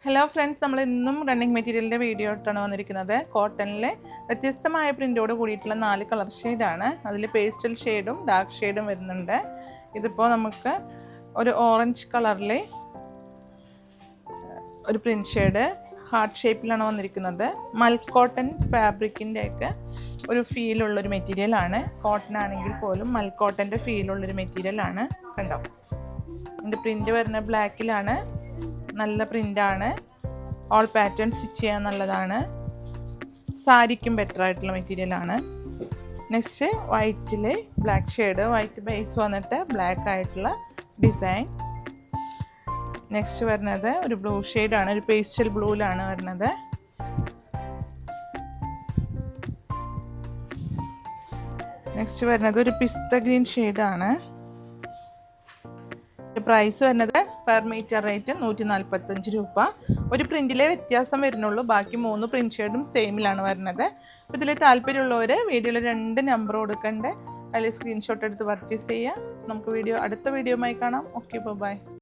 Hello friends, നമ്മൾ ഇന്നും running മെറ്റീരിയലിൻ്റെ വീഡിയോ ആയിട്ടാണ് വന്നിരിക്കുന്നത്. കോട്ടണിലെ വ്യത്യസ്തമായ പ്രിൻ്റോട് കൂടിയിട്ടുള്ള 4 കളർ ഷെയ്ഡാണ്. അതിൽ പേസ്റ്റൽ ഷെയ്ഡും ഡാർക്ക് ഷെയ്ഡും വരുന്നുണ്ട്. ഇതിപ്പോൾ നമുക്ക് ഒരു ഓറഞ്ച് കളറിൽ ഒരു പ്രിൻറ്റ് ഷെയ്ഡ് ഹാർട്ട് ഷേപ്പിലാണ് വന്നിരിക്കുന്നത്. മൽക്കോട്ടൺ ഫാബ്രിക്കിൻ്റെയൊക്കെ ഒരു ഫീലുള്ളൊരു മെറ്റീരിയലാണ്. കോട്ടൺ ആണെങ്കിൽ പോലും മൽക്കോട്ടൻ്റെ ഫീലുള്ളൊരു മെറ്റീരിയലാണ്. കണ്ടോ, ഇതിൻ്റെ പ്രിൻ്റ് വരുന്ന ബ്ലാക്കിലാണ്. നല്ല പ്രിൻ്റാണ്. ഓൾ പാറ്റേൺ സ്റ്റിച്ച് ചെയ്യാൻ നല്ലതാണ്. സാരിക്കും ബെറ്റർ ആയിട്ടുള്ള മെറ്റീരിയലാണ്. നെക്സ്റ്റ് വൈറ്റിൽ ബ്ലാക്ക് ഷെയ്ഡ്, വൈറ്റ് ബേസ് വന്നിട്ട് ബ്ലാക്ക് ആയിട്ടുള്ള ഡിസൈൻ. നെക്സ്റ്റ് വരുന്നത് ഒരു ബ്ലൂ ഷെയ്ഡാണ്, ഒരു പേസ്റ്റൽ ബ്ലൂവിലാണ് വരുന്നത്. നെക്സ്റ്റ് വരുന്നത് ഒരു പിസ്ത ഗ്രീൻ ഷെയ്ഡാണ്. പ്രൈസ് വരുന്നത് പെർ മീറ്റർ റേറ്റ് 145 രൂപ. ഒരു പ്രിൻറ്റിലെ വ്യത്യാസം വരുന്നുള്ളൂ, ബാക്കി 3 പ്രിൻറ്റ് ഷെയ്ഡും സെയിമിലാണ് വരുന്നത്. അപ്പോൾ ഇതിൽ താല്പര്യമുള്ളവർ വീഡിയോയിൽ 2 നമ്പർ കൊടുക്കണ്ടേ, അതിൽ സ്ക്രീൻഷോട്ട് എടുത്ത് പർച്ചേസ് ചെയ്യുക. നമുക്ക് അടുത്ത വീഡിയോയുമായി കാണാം. Okay, by.